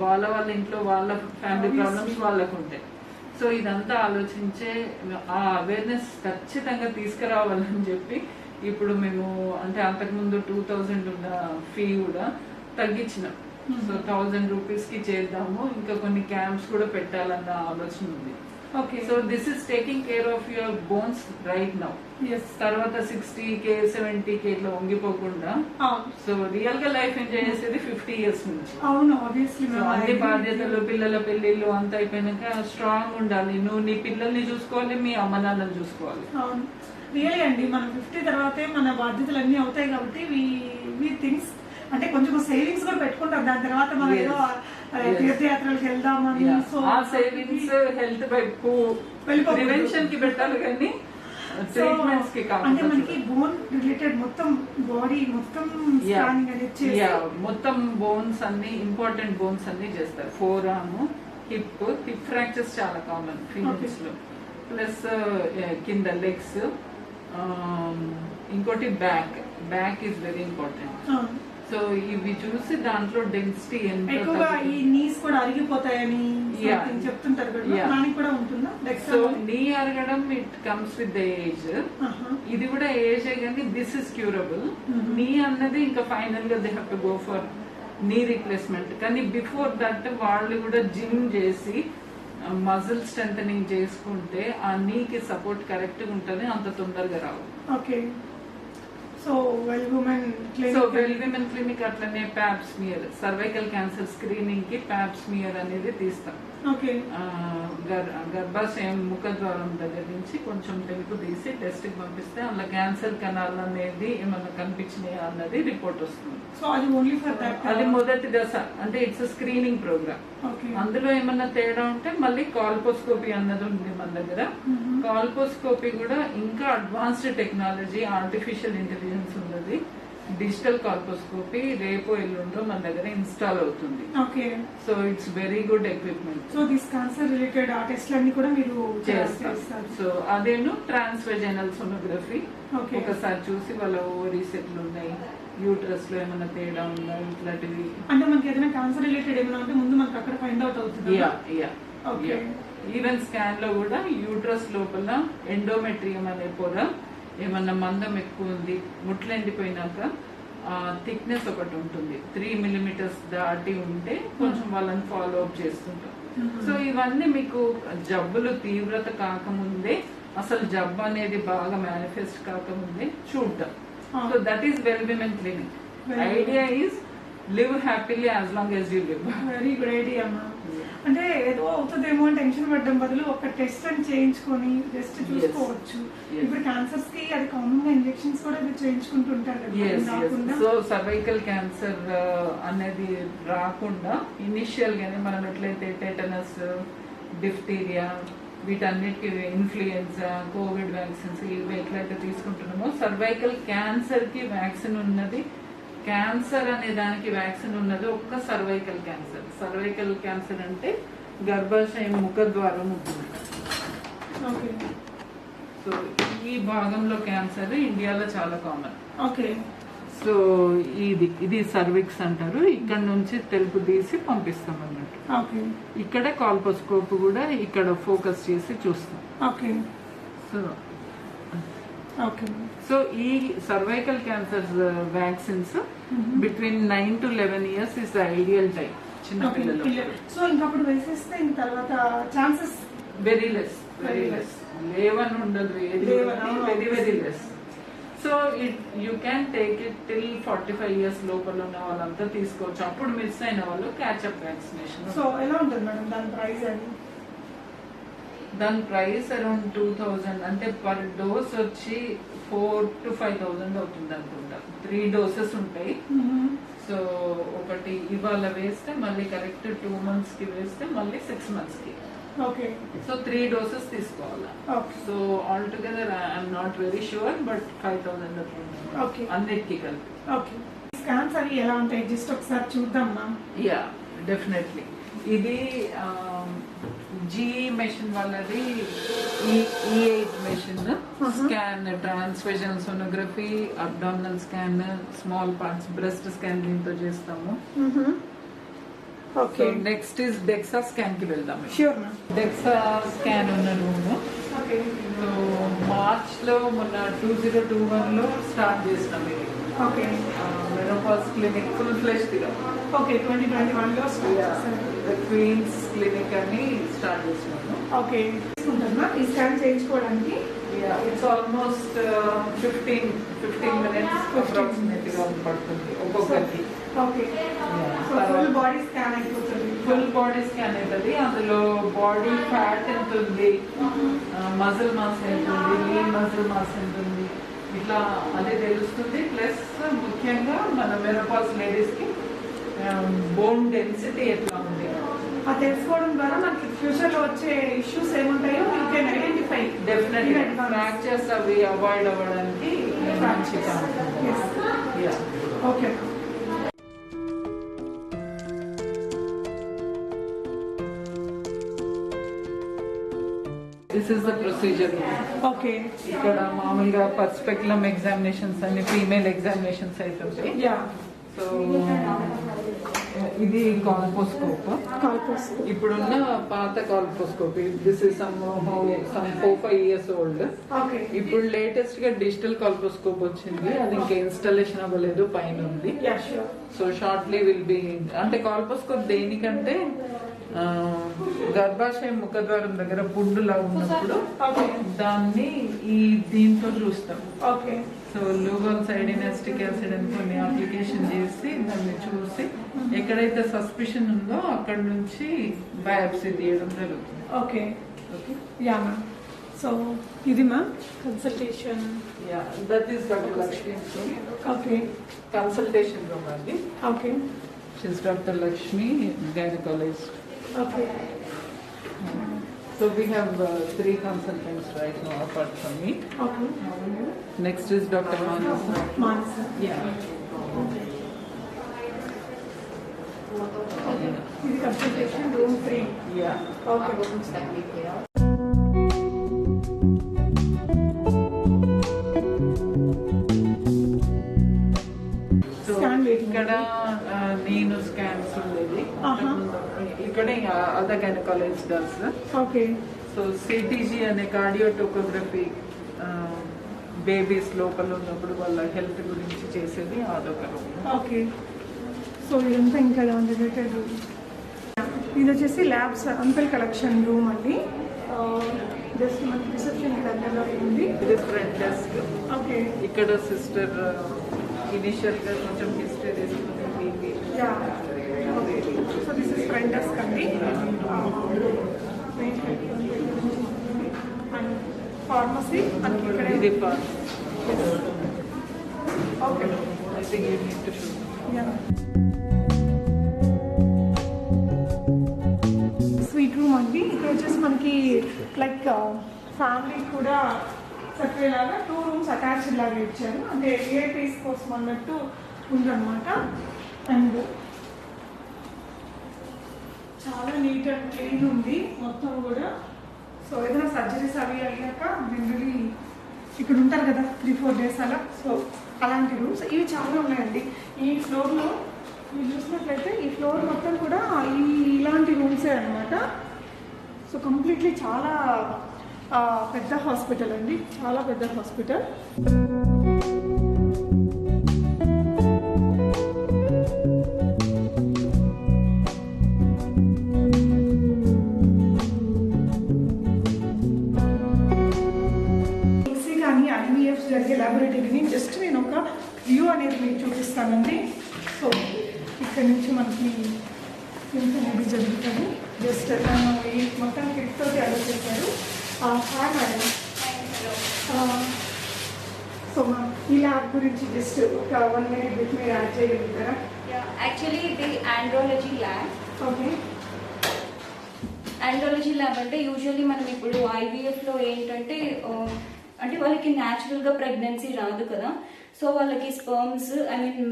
వాళ్ళ ఇంట్లో వాళ్ళ ఫ్యామిలీ ప్రాబ్లమ్స్ వాళ్ళకు ఉంటాయి. సో ఇదంతా ఆలోచించే ఆ అవేర్నెస్ ఖచ్చితంగా తీసుకురావాలని చెప్పి ఇప్పుడు మేము అంటే అంతకుముందు 2000 ఉన్న ఫీ కూడా తగ్గించినాం. సో 1000 rupees కి చేద్దాము, ఇంకా కొన్ని క్యాంప్స్ కూడా పెట్టాలన్న ఆలోచన ఉంది. So this is taking care of your bones right now. తర్వాత 60K 70K ఇట్లా వంగిపోకుండా సో రియల్ గా లైఫ్ ఎంజాయ్ చేసేది 50 years నుంచి. అన్ని బాధ్యతలు, పిల్లల పెళ్లిళ్ళు అంత అయిపోయినాక స్ట్రాంగ్ ఉండాలి. నువ్వు నీ పిల్లల్ని చూసుకోవాలి, మీ అమ్మ నాన్నని చూసుకోవాలి. రియల్ అండి, మనం 50 తర్వాతే మన బాధ్యతలు అన్ని అవుతాయి కాబట్టి వి థింగ్స్ అంటే కొంచెం సేవింగ్స్ కూడా పెట్టుకుంటాం. దాని తర్వాత మనం ఏదో తీర్థయాత్రలకు వెళ్దామని, సో ఆ సేవింగ్స్ హెల్త్ వైపు ప్రివెన్షన్ కి పెట్టాలి కానీ ట్రీట్మెంట్స్ కి కాదు. అంటే మనకి బోన్ రిలేటెడ్ మొత్తం బాడీ మొత్తం స్కానింగ్ అనేది చేసి మొత్తం బోన్స్ అన్ని ఇంపార్టెంట్ బోన్స్ అన్ని చేస్తారు. ఫోర్ ఆర్మ్, హిప్ ఫ్రాక్చర్స్ చాలా కామన్ ఫీమేల్స్ లో, ప్లస్ కింద లెగ్స్, ఇంకోటి back is very important. So ఇవి చూసి దాంట్లో డెన్సిటీ ఎక్కువగా ఈ నీస్ కూడా అరిగిపోతాయని చెప్తుంటారు కదా, కూడా ఉంటుందా? సో నీ అరగడం it comes with the age. ఇది కూడా ఏజ్ కానీ దిస్ ఇస్ క్యూరబుల్. నీ అన్నది ఇంకా ఫైనల్ గా they have to go for knee replacement. కానీ బిఫోర్ దట్ వాళ్ళు కూడా జిమ్ చేసి మజిల్ స్ట్రెంథనింగ్ చేసుకుంటే ఆ నీకి సపోర్ట్ కరెక్ట్ గా ఉంటుంది, అంత తొందరగా రావు. సో వెల్ ఉమెన్ క్లినిక్ అట్లనే Pap smear, cervical cancer screening కి ప్యాప్ స్మియర్ అనేది తీస్తాం. గర్భాశయం ముఖద్వారం దగ్గర నుంచి కొంచెం తెలుపు తీసి టెస్ట్ కి పంపిస్తే అందులో క్యాన్సర్ కణాలు అనేది ఏమన్నా కనిపించినాయా అన్నది రిపోర్ట్ వస్తుంది. సో అది ఓన్లీ ఫర్ దట్, అది మొదటి దశ. అంటే ఇట్స్ స్క్రీనింగ్ ప్రోగ్రామ్. అందులో ఏమన్నా తేడా ఉంటే మళ్ళీ కాల్పోస్కోపీ అన్నది ఉంది మన దగ్గర. కాల్పోస్కోపీ కూడా ఇంకా అడ్వాన్స్డ్ టెక్నాలజీ, ఆర్టిఫిషియల్ ఇంటెలిజెన్స్ ఉన్నది. డిజిటల్ కాల్పోస్కోపీ రేపు ఎల్లుండో మన దగ్గర ఇన్స్టాల్ అవుతుంది. So it's very good equipment. So this cancer related ఆ టెస్ట్లన్నీ కూడా మీరు చేస్తారు. సో అదేను ట్రాన్స్వెజైనల్ సోనోగ్రఫీ ఒకసారి చూసి వాళ్ళ ఓవరీస్ ఎట్లు ఉన్నాయి, యూట్రస్ లో ఏమైనా తేడా ఉందా, ఇట్లాంటివి. అంటే మనకి ఏదైనా క్యాన్సర్ రిలేటెడ్ ఏమైనా ఉంటే ముందు మనకి అక్కడ ఫైండ్ అవుట్ అవుతుంది. ఈవెన్ స్కాన్ లో కూడా యూట్రస్ లోపల ఎండోమెట్రియం అనే పొర ఏమన్నా మందం ఎక్కువ ఉంది, ముట్లు ఎండిపోయినాక థిక్నెస్ ఒకటి ఉంటుంది, 3 millimeters దాటి ఉంటే కొంచెం వాళ్ళని ఫాలో అప్ చేస్తుంటాం. సో ఇవన్నీ మీకు జబ్బులు తీవ్రత కాకముందే అసలు జబ్బు అనేది బాగా మేనిఫెస్ట్ కాకముందే చూడటం. So that is well women clinic. Idea is live happily as long as you live. Very good idea అమ్మా. అంటే ఏదో అవుతుందేమో అని టెన్షన్ పడ్డం బదులు ఒక టెస్ట్ అని చేయించుకొని జస్ట్ చూసుకోవచ్చు. ఇప్పుడు క్యాన్సర్స్ కి అది కామన్ గా ఇంజెక్షన్స్ కూడా చేయించుకుంటుంటారు కదా. సో సర్వైకల్ క్యాన్సర్ అనేది రాకుండా ఇనిషియల్ గానే మనం ఎట్లయితే టెటనస్, డిఫ్టీరియా, వీటన్నిటికి ఇన్ఫ్లుయెన్జా, కోవిడ్ వ్యాక్సిన్స్ ఇవి ఎట్లయితే తీసుకుంటున్నామో సర్వైకల్ క్యాన్సర్ కి వ్యాక్సిన్ ఉన్నది. క్యాన్సర్ అనే దానికి వ్యాక్సిన్ ఉన్నది ఒక్క సర్వైకల్ క్యాన్సర్. సర్వైకల్ క్యాన్సర్ అంటే గర్భాశయం ముఖద్వారం ఉంటుంది. సో ఈ భాగంలో క్యాన్సర్ ఇండియాలో చాలా కామన్. ఓకే. సో ఇది సర్విక్స్ అంటారు. ఇక్కడ నుంచి తెలుపు తీసి పంపిస్తాం అన్నట్టు. ఇక్కడ కాల్పోస్కోప్ కూడా ఇక్కడ ఫోకస్ చేసి చూస్తాం. ఓకే. సో ఈ cervical cancer vaccines between 9 to 11 years is the ideal time చిన్న పిల్లలు. సో ఇంకా అప్పుడు వేసేస్తే ఇంక తర్వాత ఛాన్సెస్ వెరీ లెస్ లేవని ఉండదు, very very less. So you can take it till 45 years లోపల ఉన్న వాళ్ళంతా తీసుకోవచ్చు. అప్పుడు మిస్ అయిన వాళ్ళు క్యాచ్అప్ వ్యాక్సినేషన్. సో ఎలా ఉంటుంది మేడం దాని ప్రైస్? అది దాని ప్రైస్ అరౌండ్ 2000, అంటే పర్ డోస్ వచ్చి 4,000 to 5,000 అవుతుంది అనుకుంటా. 3 doses ఉంటాయి. సో ఒకటి ఇవాళ వేస్తే మళ్ళీ కరెక్ట్ 2 months కి వేస్తే మళ్ళీ 6 months కి. ఓకే. సో 3 doses తీసుకోవాలి. So all together I'm not very sure, but 5,000 అట్లా అన్నిటికీ కలిపి. ఓకే. స్కాన్స్ అవి ఎలా ఉంటాయి జస్ట్ ఒకసారి చూద్దామా? Yeah definitely. ఇది జీ మెషిన్ వాళ్ళది E8 machine. Scan, transvaginal sonography, abdominal scan, small parts breast scan దీంతో చేస్తాము. Okay. Next is DEXA scan కి వెళ్దాం. Sure ma'am. డెక్సా స్కాన్ ఉన్న రూమ్. ఓకే. సో మార్చ్ లో మొన్న 2021 లో స్టార్ట్ చేస్తాం ఇది. Okay. Menopause clinic full fledged గా. ఓకే. 2021 లో క్వీన్స్ క్లినిక్ అని స్టార్ట్ చేస్తున్నాము. ఓకే. ఈ స్కాన్ చేయించుకోవడానికి ఇట్స్ ఆల్మోస్ట్ 15 minutes అప్రాక్సిమేట్ గా పడుతుంది ఒక్కొక్కరికి. ఓకే. ఫుల్ బాడీ స్కాన్ అయిపోతుంది. ఫుల్ బాడీ స్కాన్ అవుతుంది. అందులో బాడీ ఫ్యాట్ ఎంత ఉంది, మజిల్ మాస్ ఎంత ఉంది, లీన్ మజిల్ మాస్ ఎంత ఉంది, ఇట్లా అది తెలుస్తుంది. ప్లస్ ముఖ్యంగా మన మెనోపాజ్ లేడీస్ కి బోన్ డెన్సిటీ ఎట్లా ఉంది అది తెలుసుకోవడం ద్వారా మనకి ఫ్యూచర్ లో వచ్చే ఇష్యూస్ ఏముంటాయో you can identify. Definitely fractures అవి అవాయిడ్ అవ్వడానికి మంచిగా ఉంటుంది. Okay. This is the procedure. Okay. ఇక్కడ మామూలుగా పర్స్పెక్యులమ్ ఎగ్జామినేషన్స్ అన్ని ఫీమేల్ ఎగ్జామినేషన్స్ అవుతుంటాయి. సో ఇది కాల్పోస్కోప్. ఇప్పుడున్న పాత colposcope. This is some 4-5 years old. ఇప్పుడు లేటెస్ట్ గా డిజిటల్ కాల్పోస్కోప్ వచ్చింది. అది ఇంకా ఇన్స్టాలేషన్ అవ్వలేదు, పైన ఉంది. So shortly will be. అంటే కాల్పోస్కోప్ దేనికంటే గర్భాశయం ముఖద్వారం దగ్గర పుండులా ఉన్నప్పుడు దాన్ని దీంతో చూస్తాం. సో లూగల్ సైడినాస్టిక్ యాసిడ్ అని కొన్ని అప్లికేషన్ చేసి దాన్ని చూసి ఎక్కడైతే సస్పిషన్ ఉందో అక్కడ నుంచి బయాప్సీ తీయడం జరుగుతుంది. ఓకే. Yeah ma'am. సో ఇది ma'am consultation. Yeah that is doctor Lakshmi. Okay. Consultation room అండి. Okay. She's doctor Lakshmi, gynaecologist. Okay. So we have 3 consultants right now apart from me. Okay. Next is Dr. Manasa. Manasa. Yeah. This consultation room 3. Yeah. Okay. So ఇక్కడ నేను scans ఉండేది. ఇక్కడ other gynaecologist does. Okay. So CTG అనే కార్డియోటోకోగ్రఫీ babies లోపల ఉన్నప్పుడు వాళ్ళ health గురించి చేసేది అదొక రూమ్. ఓకే. సో ఇదంతా ఇంకా రిలేటెడ్ రూమ్. ఇది వచ్చేసి ల్యాబ్స్ అంపెల్ కలెక్షన్ రూమ్ అండి. జస్ట్ మనకి రిసెప్షన్ దగ్గరలో ఉంది. ఇది ఫ్రంట్ డెస్క్. ఓకే. ఇక్కడ సిస్టర్ ఇనిషియల్ గా కొంచెం హిస్టరీ తీసుకుని BP. So this is front desk అండి. అండ్ ఫార్మసీ మనకి ఇక్కడ ఇది okay. I think you need to show. Sweet room అండి. ఇక్కడ వచ్చేసి మనకి లైక్ ఫ్యామిలీ కూడా సరిపోయేలాగా 2 రూమ్స్ అటాచ్డ్ లాగా ఇచ్చారు. అంటే విఐపీస్ కోసం అన్నట్టు ఉందన్నమాట. అండ్ చాలా నీట్ అండ్ క్లీన్ ఉంది మొత్తం కూడా. సో ఏదైనా సర్జరీస్ అవి అయ్యాక జనరలీ ఇక్కడ ఉంటారు కదా 3-4 డేస్ అలా. సో అలాంటి రూమ్స్ ఇవి చాలా ఉన్నాయండి ఈ ఫ్లోర్లో. మీరు చూసినట్లయితే ఈ ఫ్లోర్ మొత్తం కూడా ఇలాంటి రూమ్సే అనమాట. సో కంప్లీట్లీ చాలా పెద్ద హాస్పిటల్ అండి, చాలా పెద్ద హాస్పిటల్. జరిగే ల్యాబొరేటరీని జస్ట్ నేను ఒక వ్యూ అనేది మీకు చూపిస్తానండి. సో ఇక్కడ నుంచి మనకి ఎంత అనేది జరుగుతుంది. జస్ట్ ఈ మొత్తం కిట్తో అలా చేశారు. సో ఈ ల్యాబ్ గురించి జస్ట్ ఒక 1 minute బిట్ మీరు యాడ్ చేయగలుగుతారా? యాక్చువల్లీ ఇది andrology lab. Okay. Andrology lab అంటే యూజువల్లీ మనం ఇప్పుడు ఐవీఎఫ్లో ఏంటంటే అంటే వాళ్ళకి న్యాచురల్గా ప్రెగ్నెన్సీ రాదు కదా. సో వాళ్ళకి స్పర్మ్స్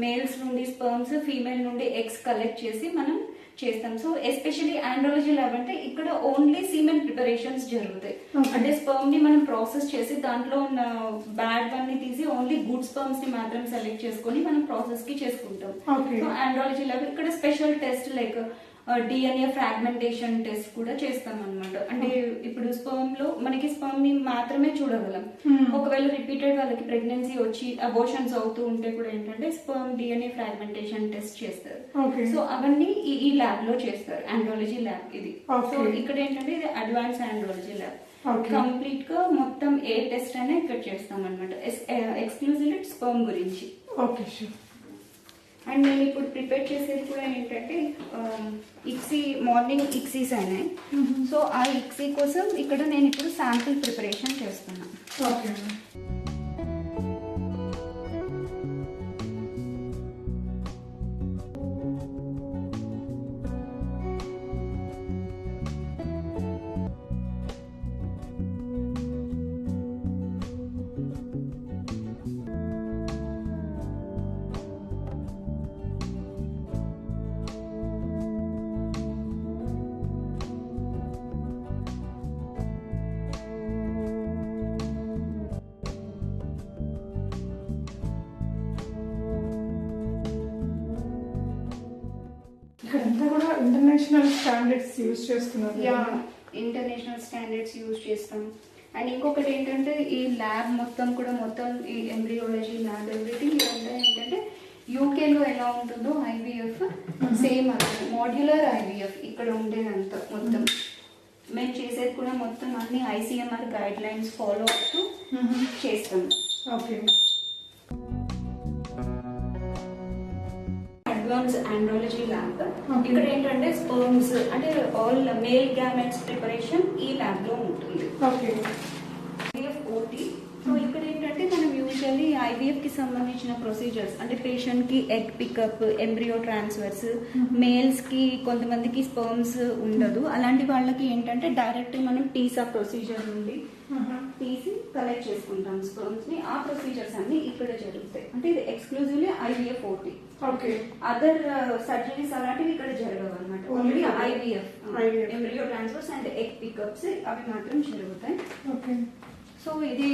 మేల్స్ నుండి స్పర్మ్స్, ఫీమేల్ నుండి ఎగ్స్ కలెక్ట్ చేసి మనం చేస్తాం. సో ఎస్పెషల్లీ ఆండ్రాలజీ ల్యాబ్ అంటే ఇక్కడ ఓన్లీ సీమెన్ ప్రిపరేషన్స్ జరుగుతాయి. అంటే స్పర్మ్ ని మనం ప్రాసెస్ చేసి దాంట్లో ఉన్న బ్యాడ్ వన్ ని తీసి ఓన్లీ గుడ్ స్పర్మ్స్ ని మాత్రం సెలెక్ట్ చేసుకొని మనం ప్రాసెస్ కి చేసుకుంటాం. సో ఆండ్రాలజీ ల్యాబ్ ఇక్కడ special test like DNA fragmentation test కూడా చేస్తాం అనమాట. అంటే ఇప్పుడు స్పర్మ్ లో మనకి స్పర్మ్ ని మాత్రమే చూడగలం. ఒకవేళ రిపీటెడ్ వాళ్ళకి ప్రెగ్నెన్సీ వచ్చి అబోర్షన్స్ అవుతూ ఉంటే కూడా ఏంటంటే స్పర్మ్ డిఎన్ఏ ఫ్రాగ్మెంటేషన్ టెస్ట్ చేస్తారు. సో అవన్నీ ఈ ల్యాబ్ లో చేస్తారు. ఆండ్రాలజీ ల్యాబ్ ఇది. సో ఇక్కడ ఏంటంటే ఇది అడ్వాన్స్ ఆండ్రాలజీ ల్యాబ్. కంప్లీట్ గా మొత్తం ఏ టెస్ట్ అయినా ఇక్కడ చేస్తాం అనమాట, ఎక్స్క్లూజివ్లీ స్పర్మ్ గురించి. Okay, sure. అండ్ నేను ఇప్పుడు ప్రిపేర్ చేసేది కూడా ఏంటంటే ఇక్సీ, మార్నింగ్ ఇక్సీస్ అయినాయి. సో ఆ ఇక్సీ కోసం ఇక్కడ నేను ఇప్పుడు శాంపిల్ ప్రిపరేషన్ చేస్తున్నాను. ఓకే. ఇక్కడంతా కూడా ఇంటర్నేషనల్ స్టాండర్డ్స్ యూజ్ చేస్తున్నారు. ఇంటర్నేషనల్ స్టాండర్డ్స్ యూజ్ చేస్తాం. అండ్ ఇంకొకటి ఏంటంటే ఈ ల్యాబ్ మొత్తం ఈ ఎంబ్రియాలజీ ల్యాబ్ ఎవ్రీథింగ్ ఇదంతా ఏంటంటే యూకేలో ఎలా ఉంటుందో ఐవీఎఫ్ సేమ్ అదే మోడ్యులర్ ఐవీఎఫ్ ఇక్కడ ఉండేదంతా మొత్తం. మేము చేసేది కూడా మొత్తం అన్ని ఐసీఎంఆర్ గైడ్ లైన్స్ ఫాలో అవుతూ చేస్తాం. ఓకే. Advance andrology lab. ఇక్కడ ఏంటంటే స్పర్మ్స్ అంటే ఆల్ మేల్ గ్యామెట్స్ ప్రిపరేషన్ ఈ ల్యాబ్ లో ఉంటుంది. ఓకే. ఓటీ. సో ఇక్కడ ఏంటంటే మనం యూజువల్లీ ఐవీఎఫ్ కి సంబంధించిన ప్రొసీజర్స్ అంటే పేషెంట్ కి egg pickup, embryo transfers, males కి కొంతమందికి స్పర్మ్స్ ఉండదు, అలాంటి వాళ్ళకి ఏంటంటే డైరెక్ట్ మనం టీసా ప్రొసీజర్ నుండి తీసి కలెక్ట్ చేసుకుంటాం స్పర్మ్స్ ని. ఆ ప్రొసీజర్స్ అన్ని ఇక్కడ జరుగుతాయి. అంటే ఇది exclusively IVF OT. Okay. Other surgeries అలాంటివి ఇక్కడ జరగవు అనమాట. Only IVF, embryo transfers and egg pickups అవి మాత్రం జరుగుతాయి. ఓకే. సో ఇది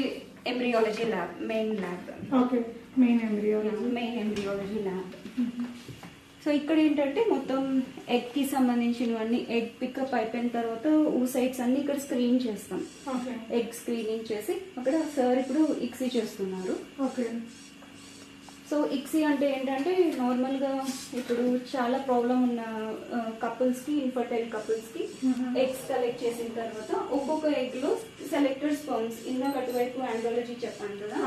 embryology lab, main lab. Okay, main embryology lab. So ఇక్కడ ఏంటంటే మొత్తం ఎగ్ కి సంబంధించినవన్నీ ఎగ్ పికప్ అయిపోయిన తర్వాత ఊసైట్స్ అన్ని ఇక్కడ స్క్రీన్ చేస్తాం. ఎగ్ స్క్రీనింగ్ చేసి అక్కడ సార్ ఇప్పుడు ఇక్సీ చేస్తున్నారు. ఓకే. సో ఇక్సీ అంటే ఏంటంటే నార్మల్గా ఇప్పుడు చాలా ప్రాబ్లం ఉన్న కపుల్స్కి, ఇన్ఫర్టైల్ కపుల్స్కి ఎగ్స్ కలెక్ట్ చేసిన తర్వాత ఒక్కొక్క ఎగ్లో సెలెక్టెడ్ స్పర్మ్స్, ఇందాక అటువైపు ఆండ్రాలజీ చెప్పాను కదా,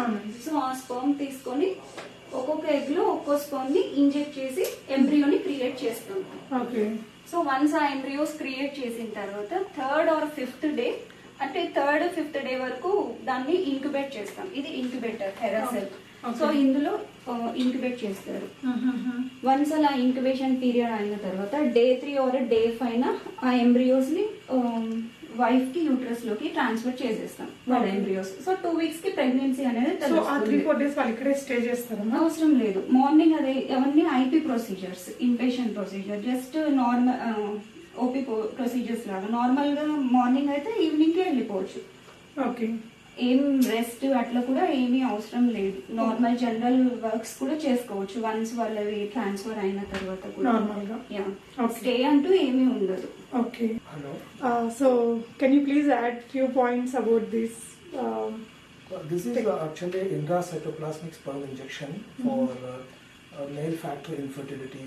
సో ఆ స్పర్మ్ తీసుకొని ఒక్కొక్క ఎగ్లో ఒక్కో స్పర్మ్ని ఇంజెక్ట్ చేసి ఎంబ్రియోని క్రియేట్ చేస్తాం. సో వన్స్ ఆ ఎంబ్రియోస్ క్రియేట్ చేసిన తర్వాత 3rd or 5th డే, అంటే 3rd, 5th డే వరకు దాన్ని ఇంక్యుబేట్ చేస్తాం. ఇది ఇంక్యుబేటర్ థెరాసెల్. సో ఇందులో ఇంక్యుబేట్ చేస్తారు. వన్స్ అలా ఇంక్యుబేషన్ పీరియడ్ అయిన తర్వాత డే 3 or డే 5 ఆ ఎంబ్రియోస్ ని వైఫ్ కి యూట్రస్ లోకి ట్రాన్స్ఫర్ చేసేస్తాం వాళ్ళ ఎంబ్రియోస్. సో 2 weeks కి ప్రెగ్నెన్సీ అనేది తెలుస్తుంది. 3-4 days వాళ్ళు ఇక్కడే స్టే చేస్తారు? అవసరం లేదు. మార్నింగ్ అదే అవన్నీ IP procedures, inpatient procedure, just normal OP procedures లాగా. నార్మల్ గా మార్నింగ్ అయితే ఈవినింగ్ కి వెళ్ళిపోవచ్చు. ఓకే. ఏం రెస్ట్ అట్లా కూడా ఏమీ అవసరం లేదు. నార్మల్ జనరల్ వర్క్స్ కూడా చేసుకోవచ్చు వన్స్ వాళ్ళవి ట్రాన్స్ఫర్ అయిన తర్వాత కూడా. నార్మల్ గా స్టే అంటూ ఏమీ ఉండదు. Okay. So can you please add few points about this? This is actually intracytoplasmic sperm injection for male factor infertility,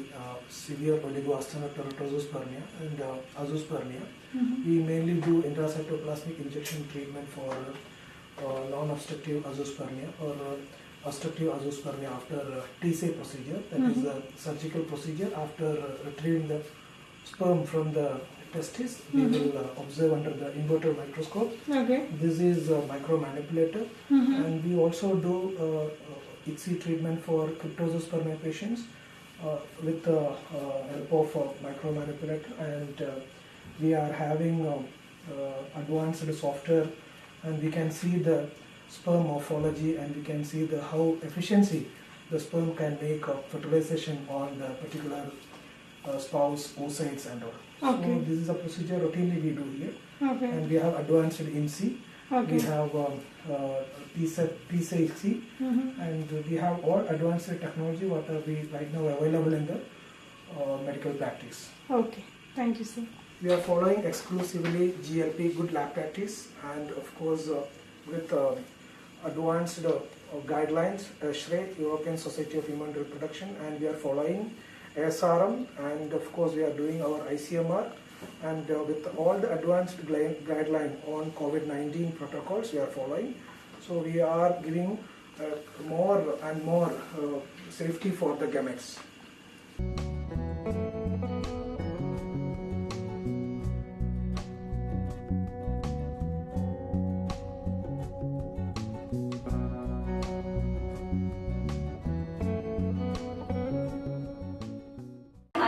severe oligoasteroteratospermia and azoospermia. We mainly do intracytoplasmic injection treatment for non-obstructive azoospermia or obstructive azoospermia after TSA procedure, that is a surgical procedure. After retrieving the sperm from the testis, we will observe under the inverted microscope. Okay. This is a micromanipulator, and we also do ICSI treatment for cryptozoospermia patients with the help of micromanipulator, and we are having advanced software, and we can see the sperm morphology, and we can see the how efficiency the sperm can make fertilization on the particular spouse, oocytes and all. Okay. So this is a procedure routinely we do here. Okay. And we have advanced IMSI. Okay. We have PSA ICSI, and we have all advanced technology what are we right now available in the medical practice. Okay. Thank you, sir. We are following exclusively GLP, good lab practice, and of course with advanced guidelines, SHRE, European Society of Human Reproduction, and we are following ASRM, and of course we are doing our ICMR, and with all the advanced guideline on COVID-19 protocols we are following. So we are giving more and more safety for the gametes.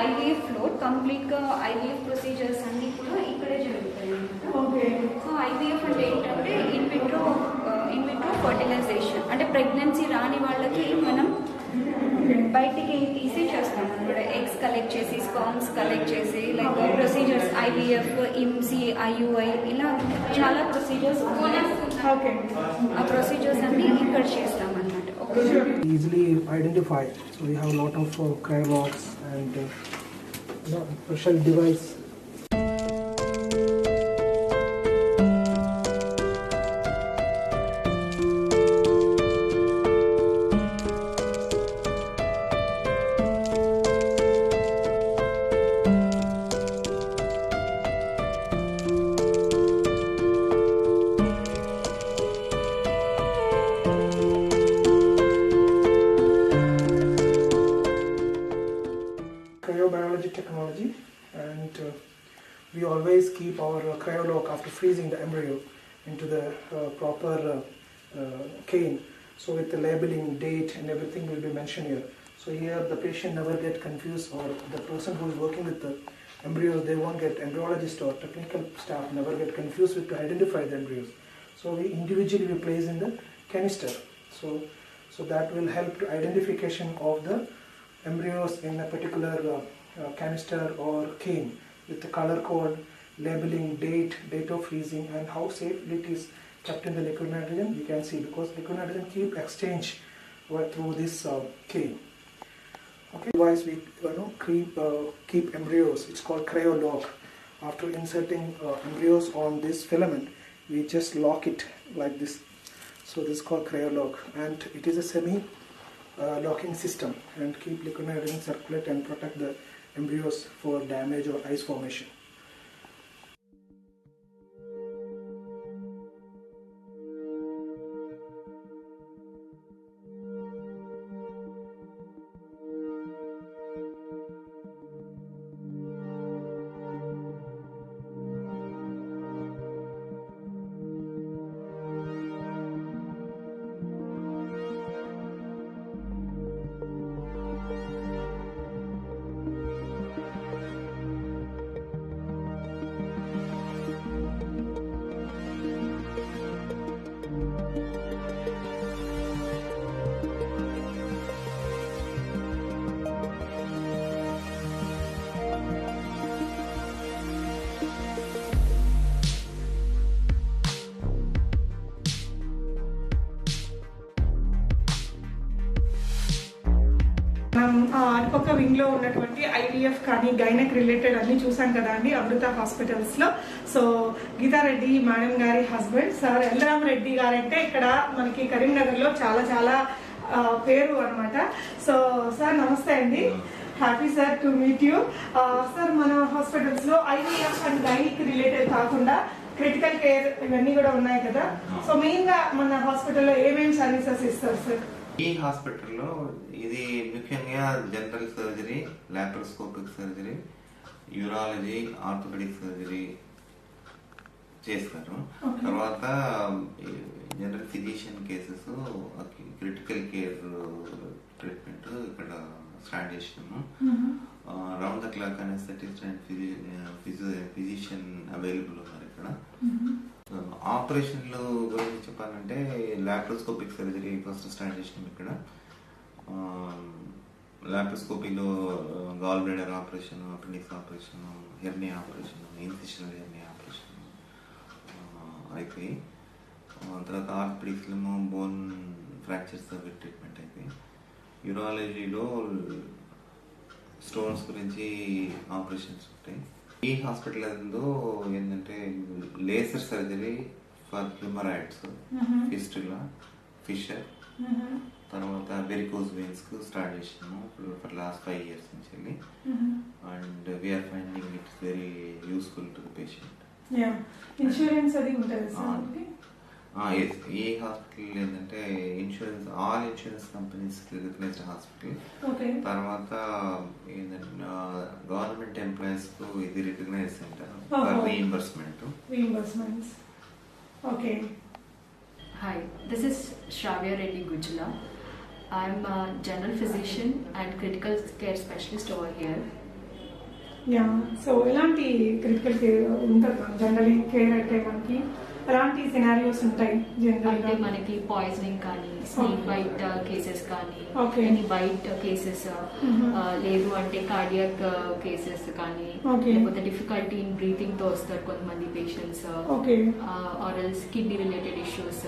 IVF floor complete గా IVF procedures అన్ని కూడా ఇక్కడే జరుగుతాయి అన్నమాట. Okay. So IVF అంటే ఏంటంటే in vitro fertilisation, అంటే pregnancy రాని వాళ్ళకి మనం బయటికి తీసి చేస్తాం. ఇప్పుడు ఎగ్స్ కలెక్ట్ చేసి, స్పర్మ్స్ కలెక్ట్ చేసి, like procedures IVF, IMSI, IUI, ఇలా చాలా ప్రొసీజర్స్ ఉన్నాయి. ఓకే. ఆ ప్రొసీజర్స్ అన్ని ఇక్కడ చేస్తాం అన్నమాట. Easily identify. So we have a lot of cryologs and special device. Cryobiology technology, and we always keep our cryolog after freezing the embryo into the proper cane. So with the labeling, date and everything will be mentioned here. So here the patient never get confused, or the person who is working with the embryos, they won't get, embryologist or technical staff never get confused with to identify the embryos. So we individually we place in the canister. So that will help to identification of the embryos in a particular canister or cane with the color code, labeling, date of freezing, and how safely it is kept in the liquid nitrogen. We can see because liquid nitrogen keep exchange through this cane. Okay, otherwise we keep embryos. It's called cryolog. After inserting embryos on this filament, we just lock it like this. So this is called cryolog, and it is a semi locking system and keep liquid nitrogen circulate and protect the embryos for damage or ice formation. మనం అటుపక్క wing లో ఉన్నటువంటి IVF కానీ gynaec related అన్ని చూసాం కదా అండి అమృత hospitals లో. సో గీతారెడ్డి మేడం గారి హస్బెండ్ సార్ ఎల్రామ్ రెడ్డి గారంటే ఇక్కడ మనకి కరీంనగర్ లో చాలా చాలా పేరు అన్నమాట. సో సార్ నమస్తే అండి, happy sir to meet you. Sir మన హాస్పిటల్స్ లో ఐవీఎఫ్ అండ్ గైనిక్ రిలేటెడ్ కాకుండా క్రిటికల్ కేర్ ఇవన్నీ కూడా ఉన్నాయి కదా. సో మెయిన్ గా మన హాస్పిటల్లో ఏమేమి సర్వీసెస్ ఇస్తారు సార్? ఈ హాస్పిటల్లో ఇది ముఖ్యంగా general surgery, laparoscopic surgery, urology, orthopaedic surgery చేస్తారు. తర్వాత general physician cases, critical care treatment ఇక్కడ స్టార్ట్ చేసినాము. Round the clock anaesthetist and physician available ఉన్నారు ఇక్కడ. ఆపరేషన్లు గురించి చెప్పాలంటే లాప్రోస్కోపిక్ సర్జరీ ఫస్ట్ స్టార్ట్ చేసినాం ఇక్కడ. లాప్రోస్కోపీలో gall bladder operation, appendix operation, hernia operation, incisional hernia operation అయిపోయి తర్వాత ఆర్థోపెడిక్స్లో బోన్ ఫ్రాక్చర్ సర్జరీ ట్రీట్మెంట్ అయిపోయి యూరాలజీలో స్టోన్స్ గురించి ఆపరేషన్స్ ఉంటాయి. ఈ హాస్పిటల్ ఏంటంటే laser surgery for haemorrhoids, fistula, fissure, తర్వాత వెరికోజ్ వెయిన్స్ కు స్టార్ట్ చేసినాము ఫర్ లాస్ట్ 5 years నుంచి వెళ్ళి. And we're finding it's very useful to the patient. Insurance అది ఉంటుంది సార్? ఈ హాస్పిటల్ ఏంటంటే insurance, all insurance companies recognized hospital. తర్వాత ఏంటంటే గవర్నమెంట్ ఎంప్లాయీస్ కు ఇది recognise centre for reimbursement. Okay. Hi, this is Shravya Reddy Gujla. I'm a general physician and critical care specialist over here. So ఎలాంటి critical care ఉంటుంది general care అంటే మనకి ఎలాంటి scenarios ఉంటాయి జనరల్? అంటే మనకి పాయిజనింగ్ కానీ, స్నేక్ బైట్ కేసెస్ కానీ, ఎనీ బైట్ కేసెస్, లేదు అంటే కార్డియాక్ కేసెస్ కానీ, లేకపోతే డిఫికల్టీ ఇన్ బ్రీతింగ్ తో వస్తారు కొంతమంది పేషెంట్స్, ఆర్ఎల్స్ కిడ్నీ రిలేటెడ్ ఇష్యూస్,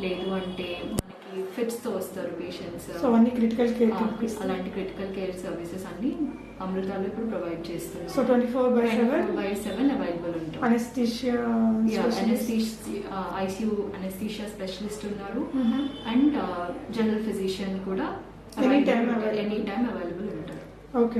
లేదు అంటే మనకి ఫిట్స్ తో వస్తారు పేషెంట్స్. క్రిటికల్ కేర్ అలాంటి క్రిటికల్ కేర్ సర్వీసెస్ అన్ని అమృతాలో ఇప్పుడు ప్రొవైడ్ చేస్తుంది. సో 24/7 అవైలబుల్ ఉంటుంది. ఐసీయూ అనెస్థీషియా స్పెషలిస్ట్ ఉన్నారు అండ్ జనరల్ ఫిజిషియన్ కూడా ఎనీ టైమ్ అవైలబుల్ ఉంటారు. ఓకే.